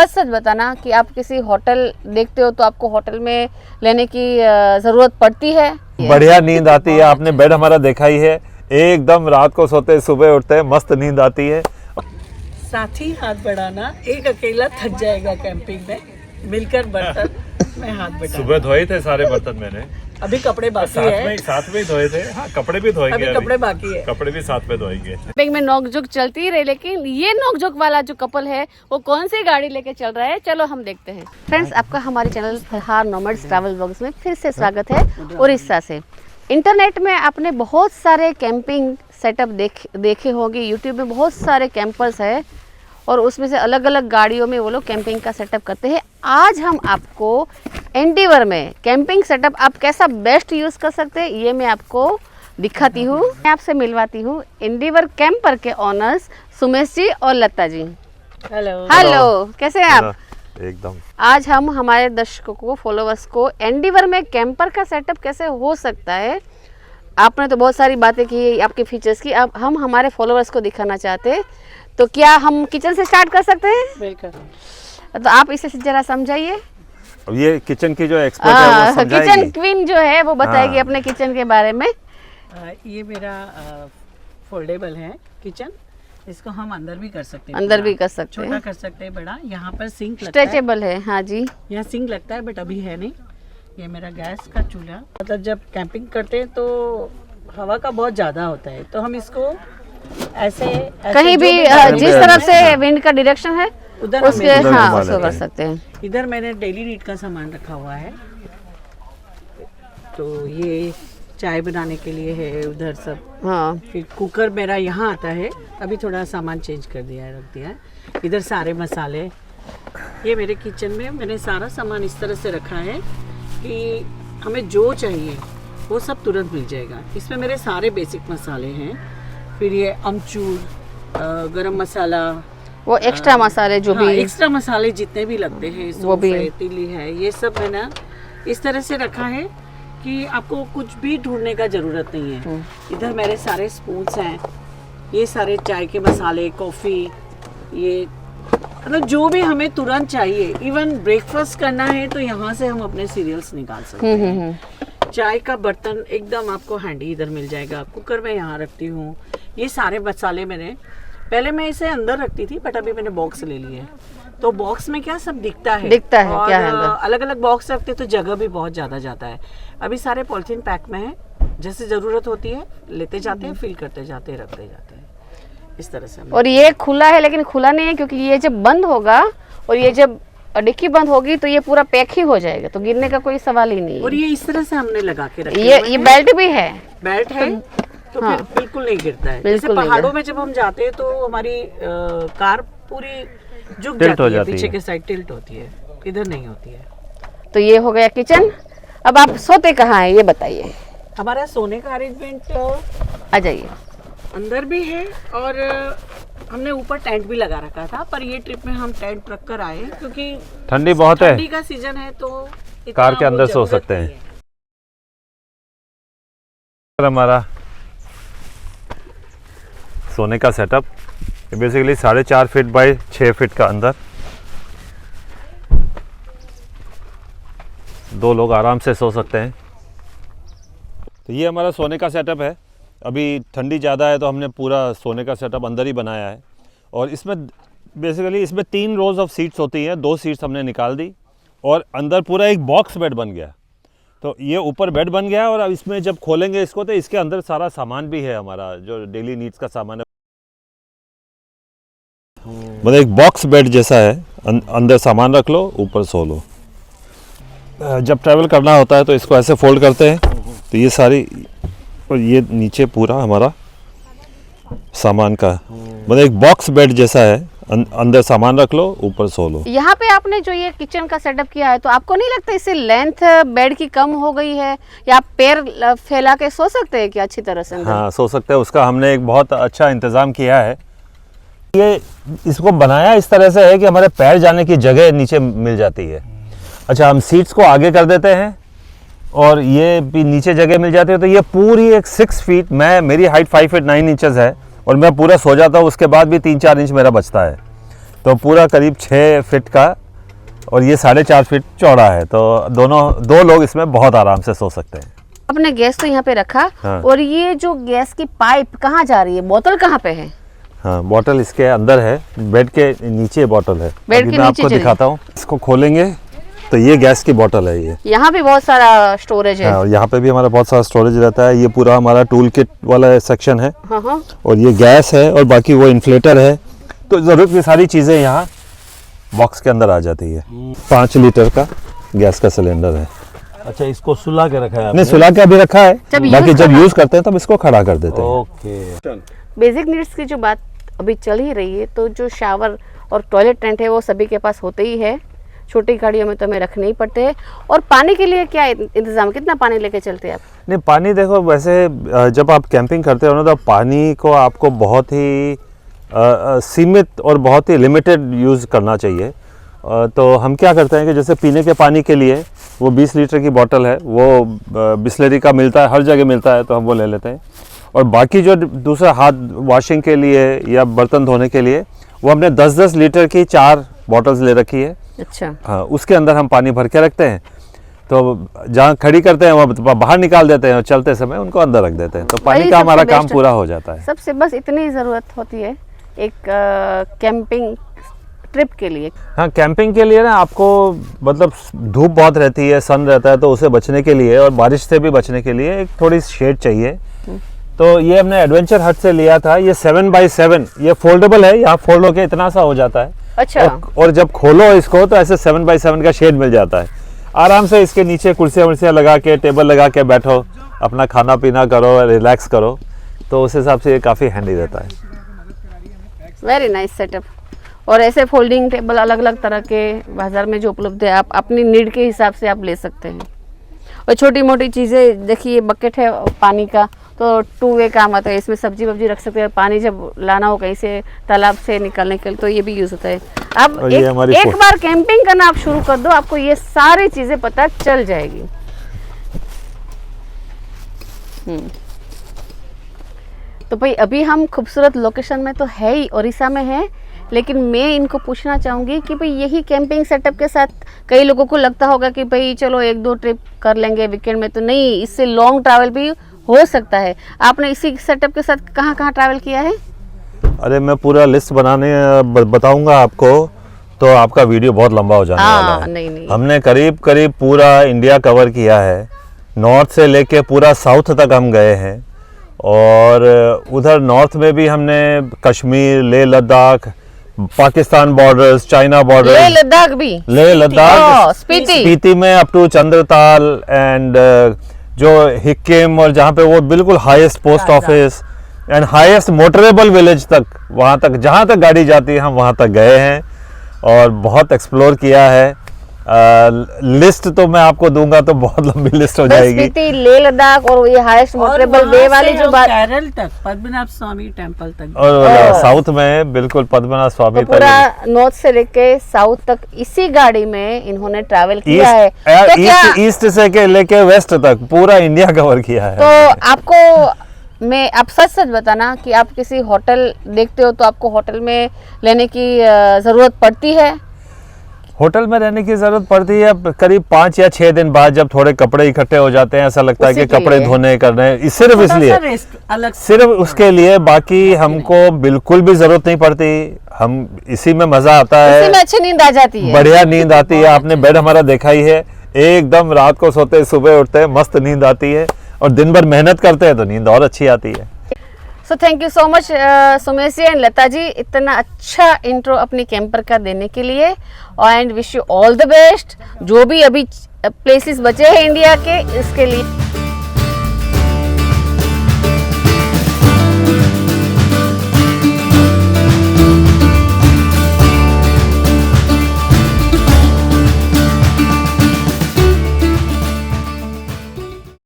बस सच बताना कि आप किसी होटल देखते हो तो आपको होटल में लेने की ज़रूरत पड़ती है? बढ़िया नींद आती है। आपने बेड हमारा देखा ही है, एकदम रात को सोते सुबह उठते हैं, मस्त नींद आती है। साथी हाथ बढ़ाना, एक अकेला थक जाएगा कैंपिंग में, मिलकर बर्तन में हाथ बढ़ाना। सुबह धोए थे सारे बर्तन मैंने, अभी कपड़े बाकी है। साथ में धोए थे। हाँ, कपड़े भी धोएंगे, अभी कपड़े बाकी है, कपड़े भी साथ में धोएंगे। कैंपिंग में नोकझोंक चलती ही रही, लेकिन ये नोकझोंक वाला जो कपल है वो कौन सी गाड़ी लेके चल रहा है, चलो हम देखते हैं। फ्रेंड्स, आपका हमारे channel Farhan nomads travel vlogs में फिर से स्वागत है। उड़ीसा से इंटरनेट में आपने बहुत सारे कैंपिंग सेटअप देखे होंगे। यूट्यूब में बहुत सारे कैंपर्स है और उसमें से अलग अलग गाड़ियों में वो लोग कैंपिंग का सेटअप करते हैं। आज हम आपको एंडीवर में कैंपिंग सेटअप आप कैसा बेस्ट यूज़ कर सकते हैं ये मैं आपको दिखाती हूँ। मैं आपसे मिलवाती हूँ एंडीवर कैंपर के ओनर्स सुमेश जी और लता जी। हेलो, कैसे हैं आप? एकदम। आज हम हमारे दर्शकों को, फॉलोअर्स को एंडीवर में कैंपर का सेटअप कैसे हो सकता है, आपने तो बहुत सारी बातें की आपके फीचर्स की, अब हम हमारे फॉलोअर्स को दिखाना चाहते हैं। तो क्या हम किचन से स्टार्ट कर सकते हैं? बिल्कुल। तो आप इसे जरा समझाइए। अब ये किचन की जो एक्सपर्ट है वो समझाएगी। किचन क्वीन जो है वो बताएगी अपने किचन के बारे में। ये मेरा फोल्डेबल है किचन, इसको हम अंदर भी कर सकते हैं, अंदर भी कर सकते छोटा हैं, कर सकते हैं, बड़ा। यहाँ पर सिंक लगता है, स्ट्रेचेबल है। हाँ जी, यहाँ सिंक लगता है बट अभी है नहीं। ये मेरा गैस का चूल्हा, मतलब जब कैंपिंग करते हैं तो हवा का बहुत ज़्यादा होता है, तो हम इसको ऐसे कहीं भी जिस तरफ से विंड का डायरेक्शन है उधर उसके हाँ उसको कर सकते हैं। इधर मैंने डेली नीड का सामान रखा हुआ है, तो ये चाय बनाने के लिए है उधर सब। हाँ, फिर कुकर मेरा यहाँ आता है, अभी थोड़ा सामान चेंज कर दिया है, रख दिया है। इधर सारे मसाले, ये मेरे किचन में मैंने सारा सामान इस तरह से रखा है कि हमें जो चाहिए वो सब तुरंत मिल जाएगा। इसमें मेरे सारे बेसिक मसाले हैं। फिर ये अमचूर, गरम मसाला, वो एक्स्ट्रा मसाले जो भी एक्स्ट्रा मसाले जितने भी लगते हैं, वो भी तिली है, ये सब मैंने इस तरह से रखा है कि आपको कुछ भी ढूंढने का जरूरत नहीं है। इधर मेरे सारे स्पून्स हैं, ये सारे चाय के मसाले, कॉफ़ी, ये मतलब जो भी हमें तुरंत चाहिए। इवन ब्रेकफास्ट करना है तो यहाँ से हम अपने सीरियल्स निकाल सकते हैं। चाय का बर्तन एकदम आपको हैंडी इधर मिल जाएगा। कुकर मैं यहाँ रखती हूँ। ये सारे मसाले मैंने पहले मैं इसे अंदर रखती थी बट अभी मैंने बॉक्स ले लिए, तो बॉक्स में क्या सब दिखता है और क्या है अलग अलग बॉक्स रखते तो जगह भी बहुत ज़्यादा जाता है। अभी सारे पॉलिथीन पैक में है, जैसे ज़रूरत होती है लेते जाते हैं, फिल करते जाते हैं, रखते जाते हैं, इस तरह से। और ये खुला है, लेकिन खुला नहीं है क्योंकि ये जब बंद होगा और ये जब डिक्की बंद होगी तो ये पूरा पैक ही हो जाएगा, तो गिरने का कोई सवाल ही नहीं है। और ये इस तरह से हमने लगा के रखा ये बेल्ट भी है, बेल्ट है तो हाँ, फिर बिल्कुल नहीं गिरता है। जैसे बिल्कुल पहाड़ों में जब हम जाते हैं तो हमारी कार पूरी झुक जाती है, पीछे के साइड टिल्ट होती है, इधर नहीं होती है। तो ये हो गया किचन। अब आप सोते कहाँ हैं ये बताइए। हमारा सोने का अरेंजमेंट आ जाइए। अंदर भी है और हमने ऊपर टेंट भी लगा रखा था, पर ये ट्रिप में हम टेंट रख कर आए क्योंकि ठंडी बहुत है, ठंडी का सीजन है तो कार के अंदर सो सकते हैं। हमारा सोने का setup basically 4.5 feet by 6 feet का अंदर 2 लोग आराम से सो सकते हैं। तो ये हमारा सोने का सेटअप है। अभी ठंडी ज़्यादा है तो हमने पूरा सोने का सेटअप अंदर ही बनाया है। और इसमें बेसिकली इसमें 3 रोज ऑफ सीट्स होती हैं, 2 सीट्स हमने निकाल दी और अंदर पूरा एक बॉक्स बेड बन गया। तो ये ऊपर बेड बन गया और अब इसमें जब खोलेंगे इसको तो इसके अंदर सारा सामान भी है, हमारा जो डेली नीड्स का सामान है। मतलब एक बॉक्स बेड जैसा है, अंदर सामान रख लो, ऊपर सो लो। जब ट्रैवल करना होता है तो इसको ऐसे फोल्ड करते हैं तो ये सारी, और ये नीचे पूरा हमारा सामान का मतलब एक बॉक्स बेड जैसा है, अंदर सामान रख लो, ऊपर सो लो। यहाँ पे आपने जो ये किचन का सेटअप किया है तो आपको नहीं लगता इससे लेंथ बेड की कम हो गई है, या आप पैर फैला के सो सकते हैं क्या अच्छी तरह से अंदर? हाँ, सो सकते हैं। उसका हमने एक बहुत अच्छा इंतज़ाम किया है। ये इसको बनाया इस तरह से है कि हमारे पैर जाने की जगह नीचे मिल जाती है। अच्छा, हम सीट्स को आगे कर देते हैं और ये भी नीचे जगह मिल जाती है। तो ये पूरी एक 6 फीट, मेरी हाइट 5 फीट 9 इंचेस है और मैं पूरा सो जाता हूँ, उसके बाद भी 3-4 इंच मेरा बचता है। तो पूरा करीब 6 फीट का और ये 4.5 फीट चौड़ा है, तो दो लोग इसमें बहुत आराम से सो सकते हैं। अपने गैस तो यहाँ पे रखा। हाँ। और ये जो गैस की पाइप कहाँ जा रही है, बोतल कहाँ पे है? हाँ, बोतल इसके अंदर है, बेड के नीचे बोतल है। बेड अभी के मैं नीचे आपको चलिए। दिखाता हूँ। इसको खोलेंगे तो ये गैस की बोतल है ये। यहाँ भी बहुत सारा स्टोरेज है। हाँ, और यहाँ पे भी हमारा बहुत सारा स्टोरेज रहता है। ये पूरा हमारा टूल किट वाला सेक्शन है। हाँ हाँ। और ये गैस है और बाकी वो इन्फ्लेटर है। तो ज़रूरत की सारी चीज़ें यहाँ बॉक्स के अंदर आ जाती है। 5 लीटर का गैस का सिलेंडर है। अच्छा, इसको सुला के रखा है नहीं, आपने? सुला के अभी रखा है, जब बाकी यूज़ जब करना- यूज़ करते हैं तब इसको खड़ा कर देते हैं। ओके। बेसिक नीड्स की जो बात अभी चल ही रही है, तो जो शावर और टॉयलेट टेंट है वो सभी के पास होते ही है। छोटी गाड़ियों में तो हमें रखने ही पड़ते हैं। और पानी के लिए क्या इंतजाम, कितना पानी लेके चलते हैं आप? नहीं, पानी देखो, वैसे जब आप कैंपिंग करते हो ना तो पानी को आपको बहुत ही सीमित और बहुत ही लिमिटेड यूज़ करना चाहिए। तो हम क्या करते हैं कि जैसे पीने के पानी के लिए वो 20 लीटर की बोतल है, वो बिस्लरी का मिलता है, हर जगह मिलता है, तो हम वो ले लेते हैं। और बाकी जो दूसरा हाथ वॉशिंग के लिए या बर्तन धोने के लिए वो हमने 10-10 लीटर की 4 बॉटल्स ले रखी है। अच्छा। हाँ, उसके अंदर हम पानी भर के रखते हैं। तो जहाँ खड़ी करते हैं वहाँ बाहर निकाल देते हैं और चलते समय उनको अंदर रख देते हैं, तो पानी वही का सबसे हमारा काम बेस्ट। पूरा हो जाता है। सबसे बस इतनी ज़रूरत होती है एक कैंपिंग ट्रिप के लिए। हाँ, कैंपिंग के लिए ना आपको मतलब धूप बहुत रहती है, सन रहता है, तो उसे बचने के लिए और बारिश से भी बचने के लिए एक थोड़ी शेड चाहिए। तो ये हमने एडवेंचर हट से लिया था। ये 7x7 ये फोल्डेबल है, यहाँ फोल्ड होके इतना सा हो जाता है। अच्छा। और जब खोलो इसको तो ऐसे 7x7 का शेड मिल जाता है। आराम से इसके नीचे कुर्सियाँ वुर्सियाँ लगा के, टेबल लगा के बैठो, अपना खाना पीना करो, रिलैक्स करो, तो उस हिसाब से ये काफ़ी हैंडी रहता है। Very nice setup. और ऐसे फोल्डिंग टेबल अलग अलग तरह के बाजार में जो उपलब्ध है, आप अपनी नीड के हिसाब से आप ले सकते हैं। और छोटी मोटी चीज़ें देखिए, बकेट है पानी का, तो 2 वे काम आता है। इसमें सब्जी वब्जी रख सकते हैं। पानी जब लाना हो कहीं से तालाब से निकालने के लिए, तो ये भी यूज़ होता है। अब और ये हमारी एक बार कैंपिंग करना आप शुरू कर दो, आपको ये सारी चीज़ें पता चल जाएगी। तो भाई अभी हम खूबसूरत लोकेशन में तो है ही, उड़ीसा में है, लेकिन मैं इनको पूछना चाहूँगी कि भाई यही कैंपिंग सेटअप के साथ कई लोगों को लगता होगा कि भाई चलो 1-2 ट्रिप कर लेंगे वीकेंड में, तो नहीं, इससे लॉन्ग ट्रैवल भी हो सकता है। आपने इसी सेटअप के साथ कहाँ कहाँ ट्रैवल किया है? अरे मैं पूरा लिस्ट बताऊंगा आपको तो आपका वीडियो बहुत लंबा हो जाने वाला है। नहीं। हमने करीब करीब पूरा इंडिया कवर किया है। नॉर्थ से लेके पूरा साउथ तक हम गए हैं। और उधर नॉर्थ में भी हमने Kashmir, Leh Ladakh, Pakistan borders, China border, Leh Ladakh भी, लेह लद्दाख, स्पीति। स्पीति में अप टू चंद्रताल एंड जो हिक्किम, और जहाँ पे वो बिल्कुल highest post office and highest motorable village तक, वहाँ तक जहाँ तक गाड़ी जाती है हम वहाँ तक गए हैं और बहुत एक्सप्लोर किया है। लिस्ट तो मैं आपको दूंगा तो बहुत लंबी लिस्ट हो जाएगी। स्पीति, लेह लद्दाख और ये हाईएस्ट मोटरेबल वे वाली जो बात, केरल तक, पद्मनाभ स्वामी टेम्पल तक। और साउथ में बिल्कुल पद्मनाभ स्वामी तो पूरा नॉर्थ से लेके साउथ तक इसी गाड़ी में इन्होंने ट्रैवल किया है। तो क्या ईस्ट से लेके वेस्ट तक पूरा इंडिया कवर किया है। तो आपको मैं आप सच सच बताना कि आप किसी होटल देखते हो तो आपको होटल में लेने की ज़रूरत पड़ती है? होटल में रहने की जरूरत पड़ती है करीब 5 या 6 दिन बाद, जब थोड़े कपड़े इकट्ठे हो जाते हैं, ऐसा लगता है उसी कि के कपड़े लिए। धोने करने, सिर्फ इसलिए, अलग सिर्फ उसके लिए। बाकी हमको बिल्कुल भी जरूरत नहीं पड़ती। हम इसी में मजा आता इसी है, में अच्छी नींद आ जाती है। बढ़िया नींद आती है। आपने बेड हमारा देखा ही है, एकदम रात को सोते सुबह उठते हैं मस्त नींद आती है, और दिन भर मेहनत करते हैं तो नींद और अच्छी आती है। So thank you so much Sumesh ji and Lata ji, इतना अच्छा इंट्रो अपनी कैंपर का देने के लिए। And wish you all the best. जो भी अभी प्लेसेस बचे हैं इंडिया के, इसके लिए